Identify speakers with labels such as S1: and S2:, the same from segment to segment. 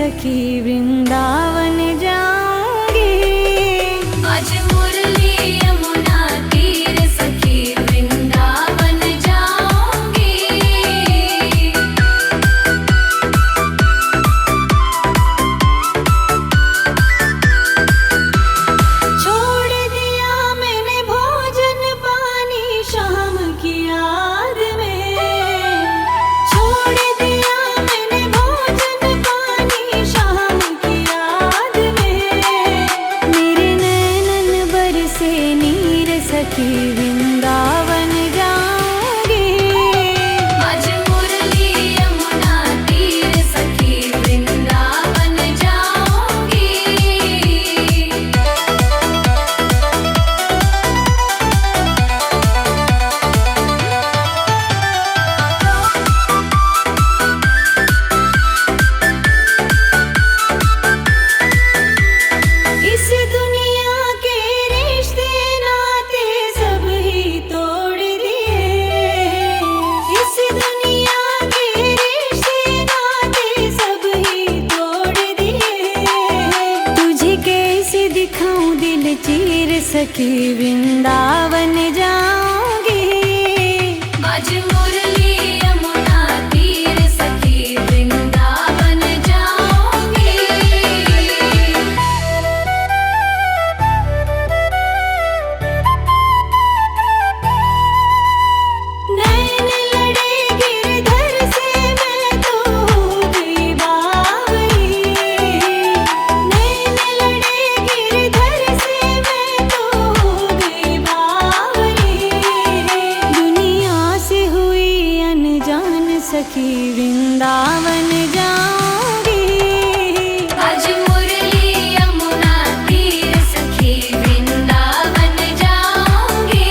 S1: सखी वृंदावन जाऊंगी।
S2: आज मुरली यमुना तीर सखी वृंदावन जाऊंगी।
S1: छोड़ दिया मैंने भोजन पानी शाम की याद में। छोड़ दिया मैंने भोजन पानी शाम की याद में। मेरे नैनन बरसे नीर सखी वृंदावन जाऊंगी।
S2: आज मुरली यमुना तीर सखी वृंदावन जाऊंगी।
S1: इस दुनिया के रिश्ते नाते सब ही तोड़ दिए। इस दुनिया के रिश्ते नाते सब ही तोड़ दिए। तुझे कैसे दिखाऊं दिल चीर सखी वृंदावन जाऊंगी।
S2: आज मुरली यमुना तीर सखी वृंदावन जाऊंगी।
S1: नैन लड़े गिरधर से मैं तो हो गई बावली। नैन लड़े गिरधर से मैं तो हो गई बावली। दुनिया से हुई अनजान सखी वृंदावन जाऊंगी।
S2: आज मुरली यमुना तीर सखी वृंदावन जाऊंगी।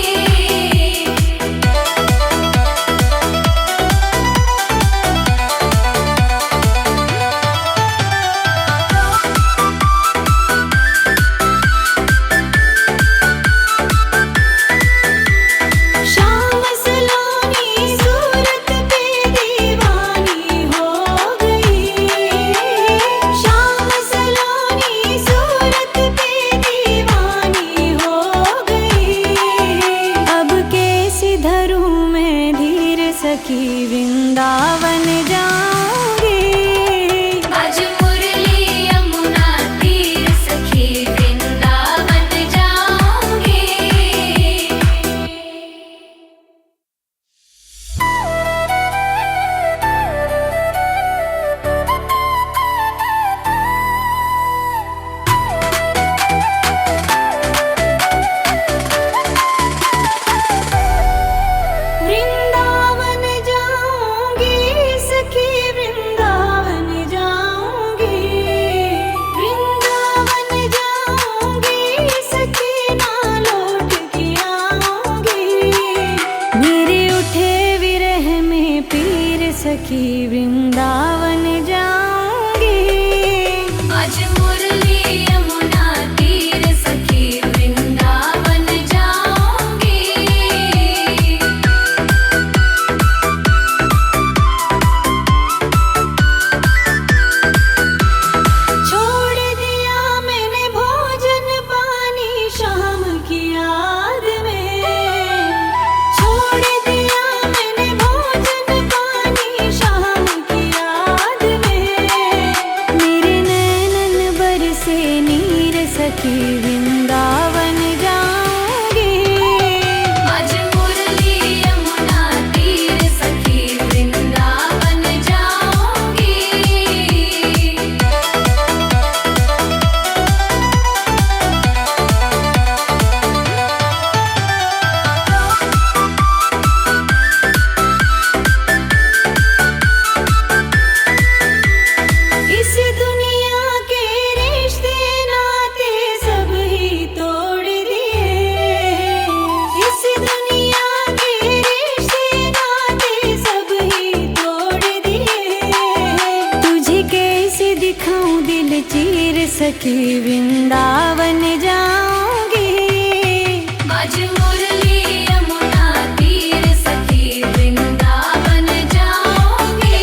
S1: शाम सलोनी सूरत पे दीवानी हो गई। शाम सलोनी सूरत पे दीवानी हो गई। अब कैसे धरूं मैं धीर सखी वृंदावन जाऊंगी।
S2: आज मुरली यमुना तीर सखी वृंदावन जाऊंगी।
S1: वृंदावन जाऊंगी सखी वृंदावन जाऊंगी। वृंदावन जाऊंगी सखी ना लौट के आऊंगी। मेरे उठे विरह में पीर सखी वृंदावन जाऊंगी।
S2: आज मुरली यमुना तीर सखी वृंदावन जाऊंगी।
S1: छोड़ दिया मैंने भोजन पानी शाम की याद में। छोड़ दिया मैंने भोजन पानी शाम की याद में। मेरे नैनन बरसे नीर सखी वृंदावन जाऊंगी।
S2: आज मुरली यमुना तीर सखी वृंदावन जाऊंगी।
S1: इस दुनिया के रिश्ते नाते सब ही तोड़ दिए। इस दुनिया के रिश्ते नाते सब ही तोड़ दिए। तुझे कैसे दिखाऊं दिल चीर सखी वृंदावन जाऊंगी।
S2: आज मुरली यमुना तीर सखी वृंदावन जाऊंगी।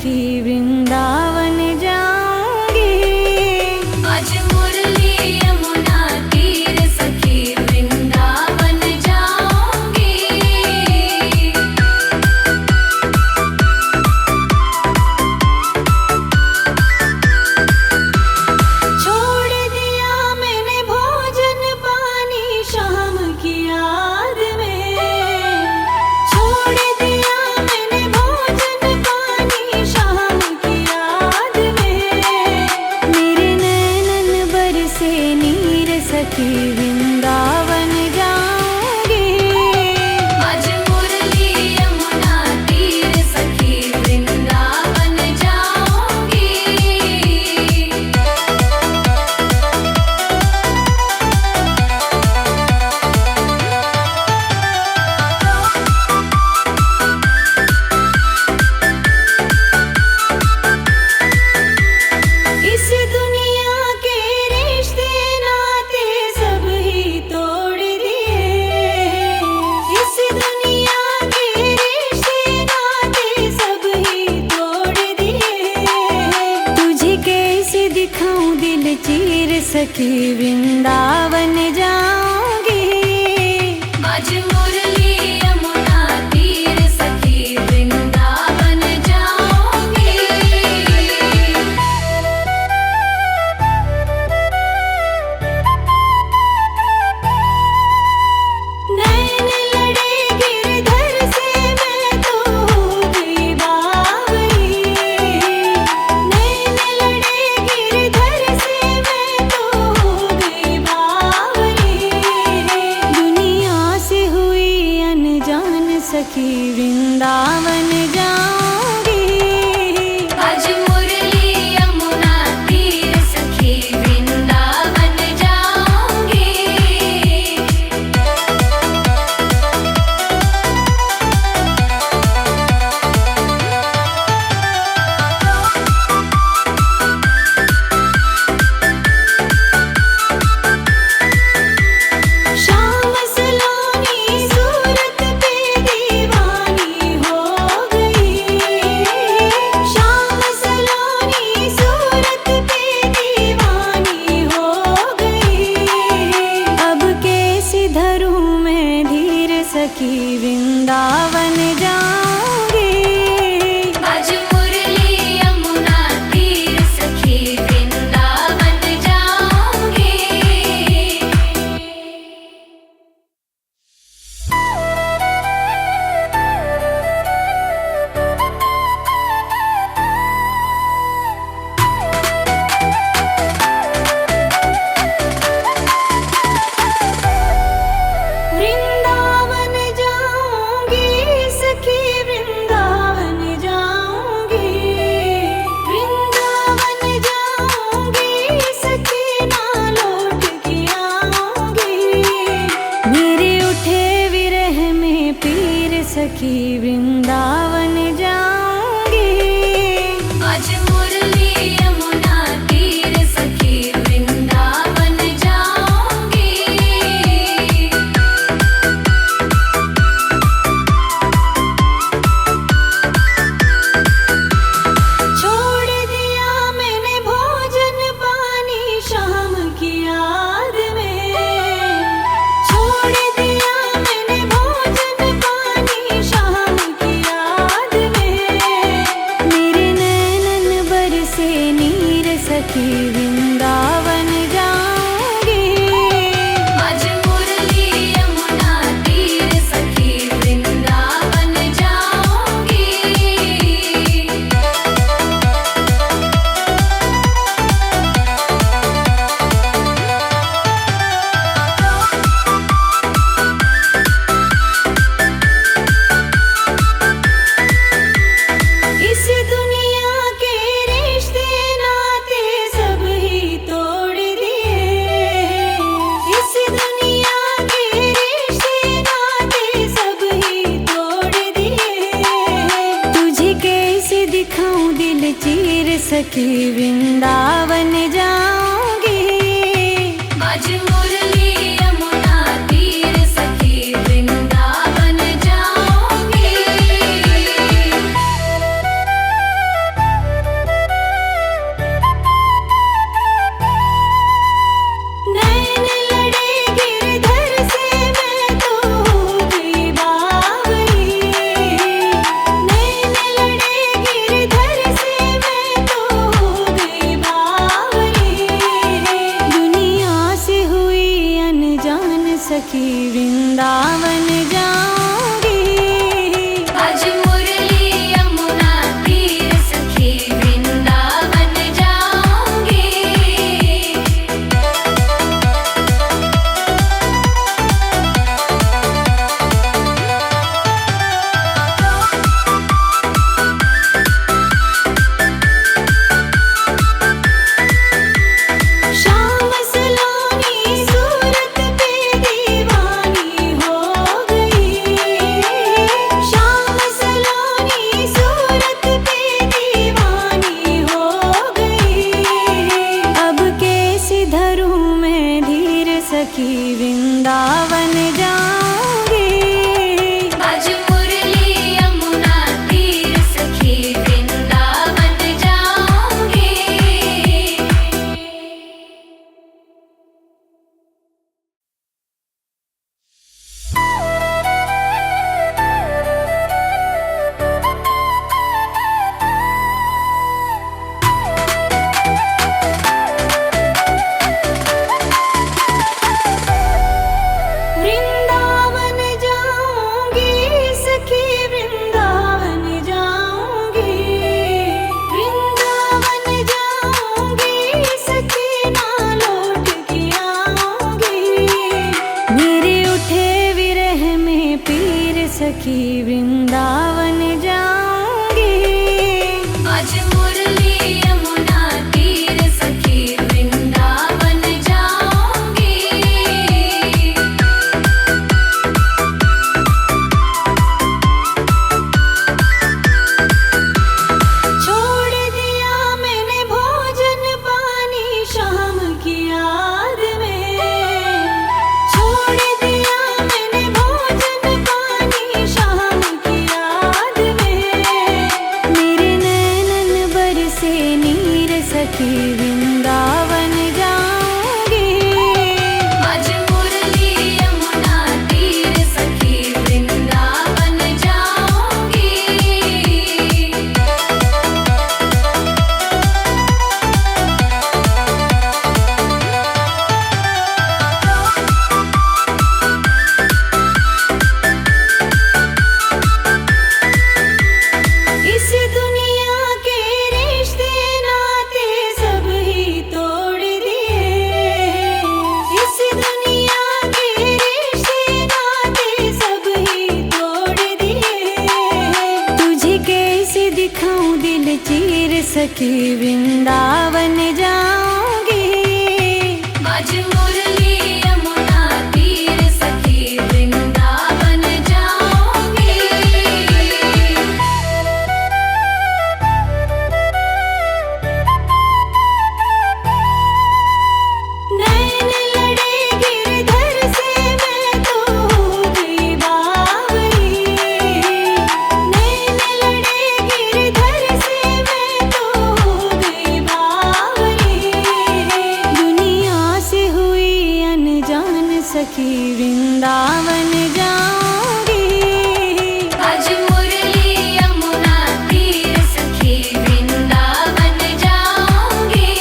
S1: सखी वृंदावन जाऊंगी।
S2: आज मुरली यमुना तीर सखी वृंदावन जाऊंगी।
S1: छोड़ दिया मैंने भोजन पानी शाम की याद में। छोड़ दिया मैंने भोजन पानी शाम की याद में। मेरे नैनन बरसे नीर सखी वृंदावन जाऊंगी।
S2: आज मुरली यमुना तीर सखी वृंदावन जाऊंगी।
S1: इस दुनिया के रिश्ते नाते सब ही तोड़ दिए। इस दुनिया के रिश्ते नाते सब ही तोड़ दिए। तुझे कैसे दिखाऊं दिल चीर सखी वृंदावन जाऊंगी।
S2: आज मुरली यमुना तीर सखी वृंदावन जाऊंगी।
S1: नैन लड़े गिरधर से मैं तो हो गई बावरी। नैन लड़े गिरधर से मैं तो हो गई बावरी। दुनिया से हुई अनजान सखी वृंदावन जाऊंगी।
S2: आज मुरली यमुना तीर सखी वृंदावन जाऊंगी।
S1: शाम सलोनी सूरत पे दीवानी हो गई। शाम सलोनी सूरत पे दीवानी हो गई। अब कैसे धरूं मैं धीर सखी वृंदावन जाऊंगी।
S2: आज मुरली यमुना तीर सखी वृंदावन जाऊंगी।
S1: वृंदावन जाऊंगी सखी वृंदावन जाऊंगी। वृंदावन जाऊंगी सखी ना लौट के आऊंगी। मेरे उठे विरह में पीर सखी वृंदावन जाऊंगी।
S2: आज मुरली यमुना तीर सखी वृंदावन जाऊंगी।
S1: छोड़ दिया मैंने भोजन पानी शाम की याद में। छोड़ दिया मैंने भोजन पानी शाम की याद में। मेरे नैनन बरसे नीर सखी वृंदावन जाऊंगी।
S2: आज मुरली यमुना तीर सखी वृंदावन जाऊंगी।
S1: इस दुनिया के रिश्ते नाते सब ही तोड़ दिए। इस दुनिया के रिश्ते नाते सब ही तोड़ दिए। तुझे कैसे दिखाऊं दिल चीर सखी वृंदावन जाऊंगी।
S2: आज मुरली यमुना तीर सखी वृंदावन जाऊंगी।
S1: वृंदावन जाऊंगी।
S2: आज मुरली यमुना तीर सखी वृंदावन जाऊंगी।
S1: छोड़ दिया मैंने भोजन पानी शाम की याद में। छोड़ दिया मैंने भोजन पानी शाम की याद में। मेरे नैनन बरसे नीर सखी वृंदावन जाऊंगी।
S2: आज मुरली यमुना तीर सखी वृंदावन जाऊंगी।
S1: इस दुनिया के रिश्ते नाते सब ही तोड़ दिए। इस दुनिया के रिश्ते नाते सब ही तोड़ दिए। तुझे कैसे दिखाऊं दिल चीर सखी वृंदावन जाऊंगी।
S2: आज मुरली यमुना तीर सखी वृंदावन जाऊंगी।
S1: नैन लड़े गिरधर से मैं तो हो गई बावली। नैन लड़े गिरधर से मैं तो हो गई बावली। दुनिया से हुई अनजान सखी वृंदावन जाऊंगी।
S2: आज मुरली यमुना तीर सखी वृंदावन जाऊंगी।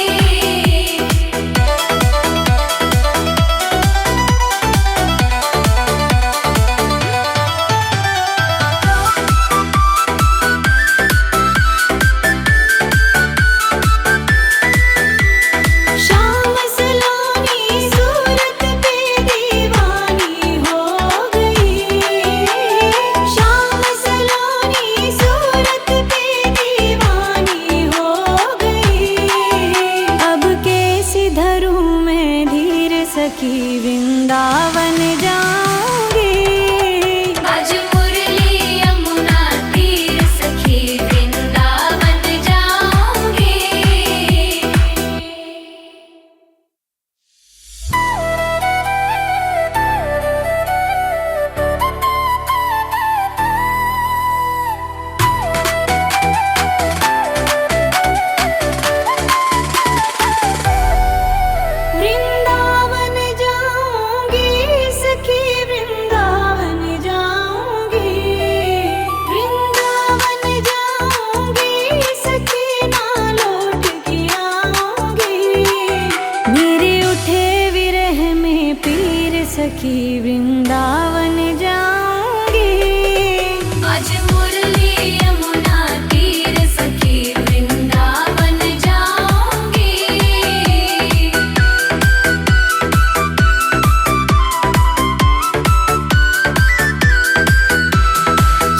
S1: शाम सलोनी सूरत पे दीवानी हो गई। शाम सलोनी सूरत पे दीवानी हो गई। अब कैसे धरूं मैं धीर सखी वृंदावन जाऊंगी।
S2: आज मुरली यमुना तीर सखी वृंदावन जाऊंगी।
S1: वृंदावन जाऊंगी सखी वृंदावन जाऊंगी। वृंदावन जाऊंगी सखी ना लौट के आऊंगी। मेरे उठे विरह में पीर सखी वृंदावन जाऊंगी।
S2: आज मुरली यमुना तीर सखी वृंदावन जाऊंगी।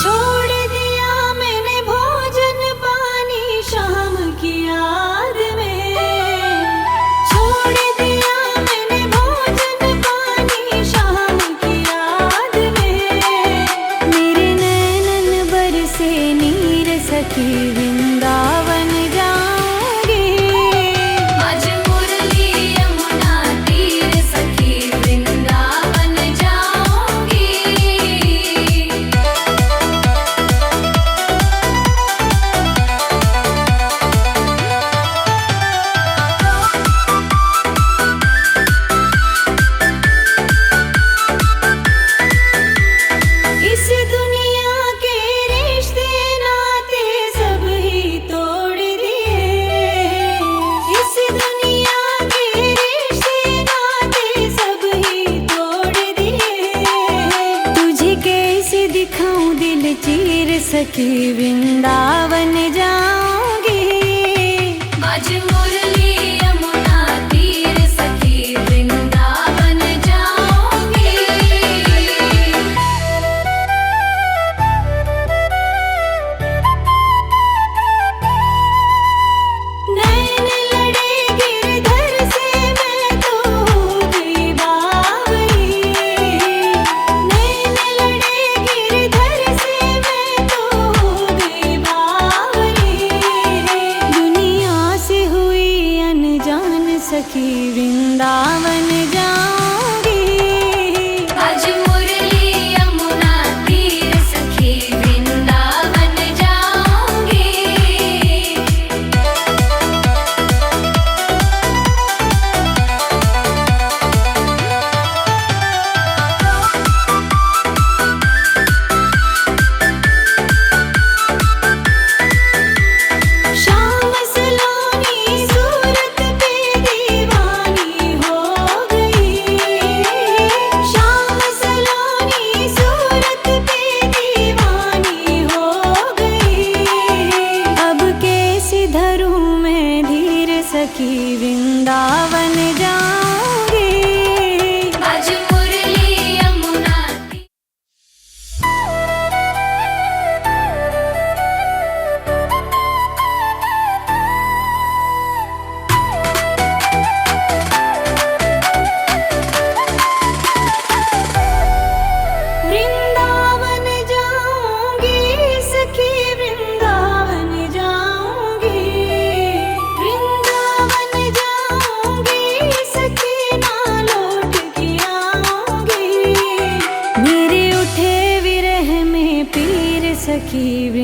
S1: छोड़ दिया मैंने भोजन पानी शाम की याद में। छोड़ दिया मैंने भोजन पानी शाम की याद में। मेरे नैनन बरसे नीर सखी वृंदावन जाऊंगी।
S2: आज मुरली यमुना तीर सखी वृंदावन जाऊंगी।
S1: इस दुनिया के रिश्ते नाते सब ही तोड़ दिए। इस दुनिया के रिश्ते नाते सब ही तोड़ दिए। तुझे कैसे दिखाऊं दिल चीर सखी वृंदावन जाऊंगी।
S2: आज मुरली यमुना तीर सखी वृंदावन जाऊंगी।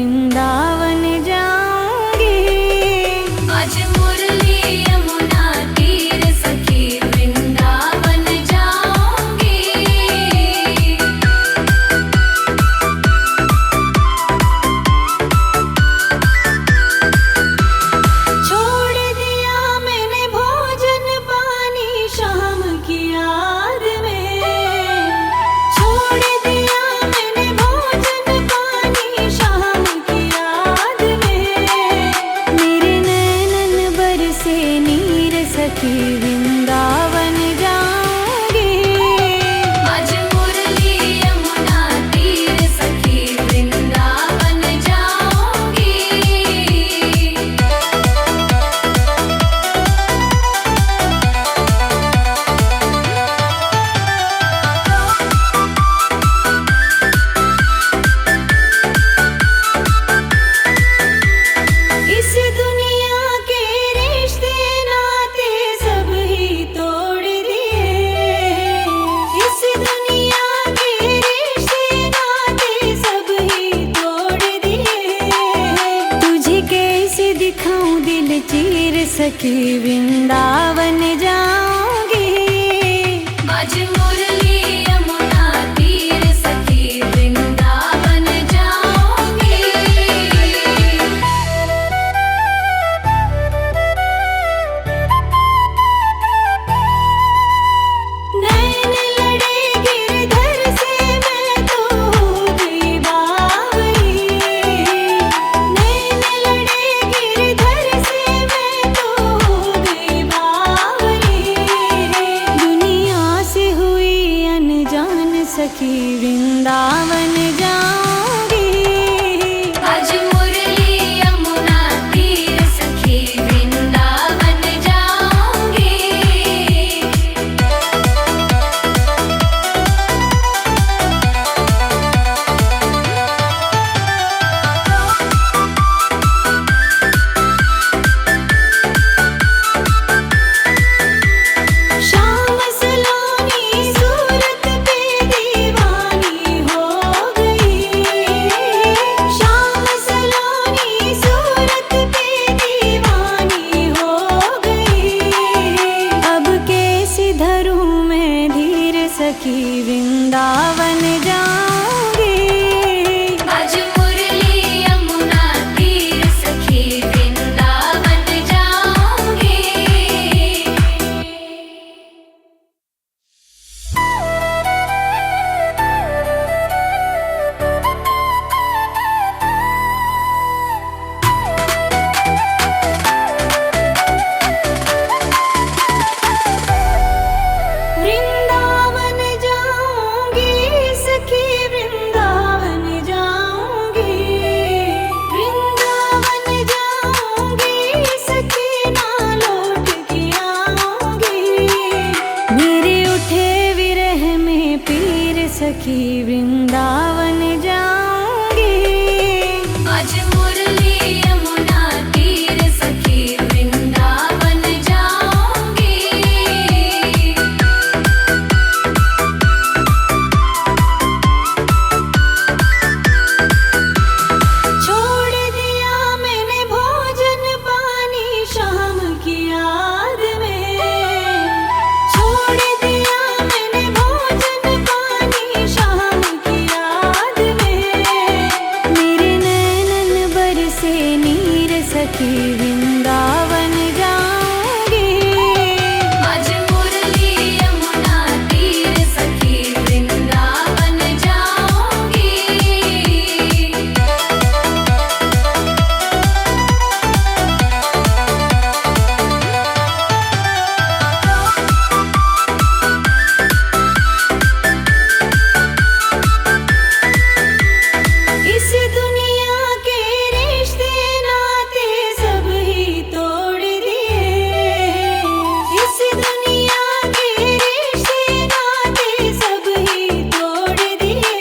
S1: वृंदावन जाऊंगी।
S2: आज मुरली यमुना तीर सखी वृंदावन जाऊंगी।
S1: छोड़ दिया मैंने भोजन पानी शाम की याद में। छोड़ दिया मैंने भोजन पानी शाम की याद में। मेरे नैनन बरसे नीर सखी वृंदावन जाऊंगी।
S2: आज मुरली यमुना तीर सखी वृंदावन जाऊंगी।
S1: इस दुनिया के रिश्ते नाते सब ही तोड़ दिए। इस दुनिया के रिश्ते नाते सब ही तोड़ दिए। तुझे कैसे दिखाऊं दिल चीर सखी वृंदावन जाऊंगी।
S2: आज मुरली यमुना तीर सखी वृंदावन जाऊंगी।
S1: नैन लड़े गिरधर से मैं तो हो गई बावली। नैन लड़े गिरधर से मैं तो हो गई बावली। दुनिया से हुई अनजान सखी वृंदावन जाऊंगी।
S2: आज मुरली यमुना तीर सखी वृंदावन जाऊंगी।
S1: शाम सलोनी सूरत पे दीवानी हो गई। शाम सलोनी सूरत पे दीवानी हो गई। अब कैसे धरूं मैं धीर सखी वृंदावन जाऊंगी।
S2: आज मुरली यमुना तीर सखी वृंदावन जाऊंगी।
S1: वृंदावन जाऊंगी सखी वृंदावन जाऊंगी। वृंदावन जाऊंगी सखी ना लौट के आऊंगी। मेरे उठे विरह में पीर सखी वृंदावन जाऊंगी।
S2: आज मुरली यमुना तीर सखी वृंदावन जाऊंगी।
S1: छोड़ दिया मैंने भोजन पानी शाम की याद में। छोड़ दिया मैंने भोजन पानी शाम की याद में। मेरे नैनन बरसे नीर सखी वृंदावन जाऊंगी।
S2: आज मुरली यमुना तीर सखी वृंदावन जाऊंगी।
S1: इस दुनिया के रिश्ते नाते सब ही तोड़ दिए। इस दुनिया के रिश्ते नाते सब ही तोड़ दिए।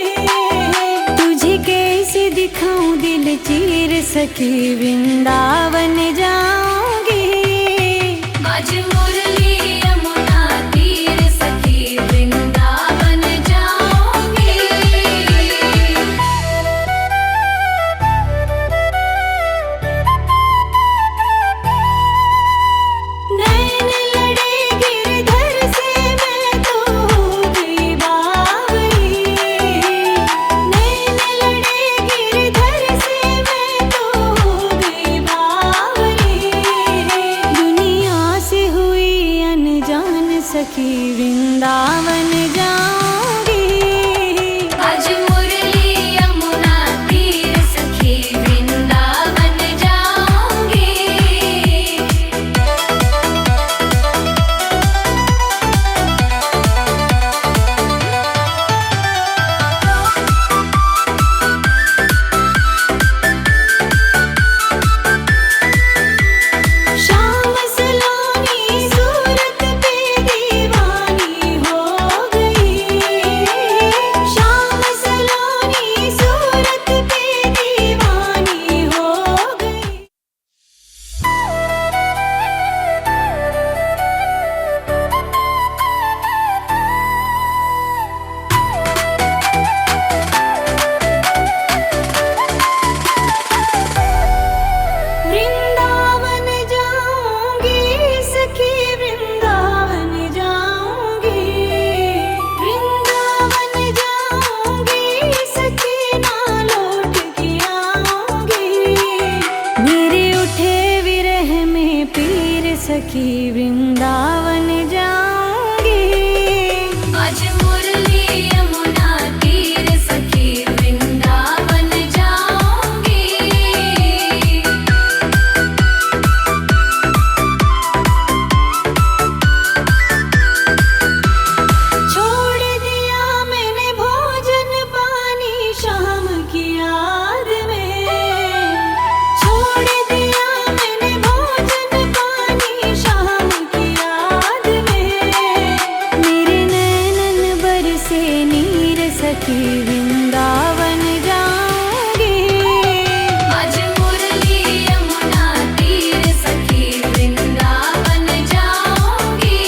S1: तुझे कैसे दिखाऊं दिल चीर सखी वृंदावन जाऊंगी।
S2: आज मुरली यमुना तीर सखी वृंदावन जाऊंगी।
S1: सखी वृंदावन जाऊंगी।
S2: आज मुरली यमुना तीर सखी वृंदावन जाऊंगी।
S1: छोड़ दिया मैंने भोजन पानी शाम की याद में। छोड़ दिया मैंने भोजन पानी शाम की याद में। मेरे नैनन बरसे नीर सखी वृंदावन जाऊंगी।
S2: आज मुरली यमुना तीर सखी वृंदावन जाऊंगी।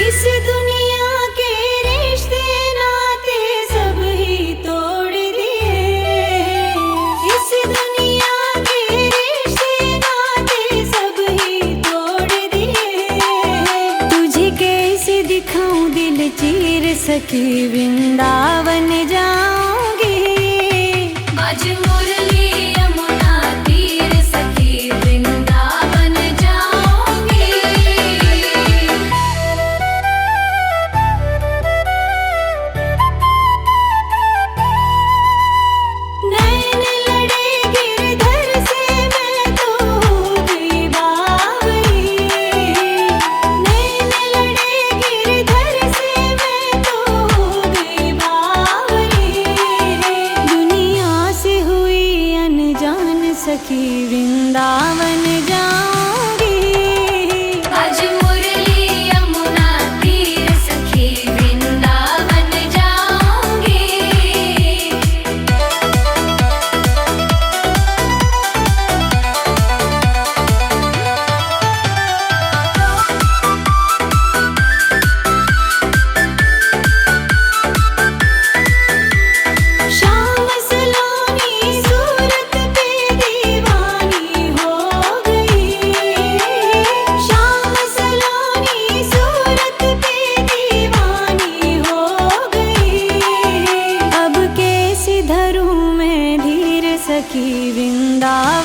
S1: इस दुनिया के रिश्ते नाते सब ही तोड़ दिए। इस दुनिया के रिश्ते नाते सब ही तोड़ दिए। तुझे कैसे दिखाऊं दिल चीर सखी वृंदावन जाऊंगी।
S2: आज मुरली यमुना तीर सखी वृंदावन जाऊंगी।
S1: नैन लड़े गिरधर से मैं तो हो गई बावरी। नैन लड़े गिरधर से मैं तो हो गई बावरी। दुनिया से हुई अनजान सखी वृंदावन जाऊंगी।
S2: आज मुरली यमुना तीर सखी वृंदावन जाऊंगी।
S1: शाम सलोनी सूरत पे दीवानी हो गई। शाम सलोनी सूरत पे दीवानी हो गई। अब कैसे धरूं मैं धीर सखी वृंदावन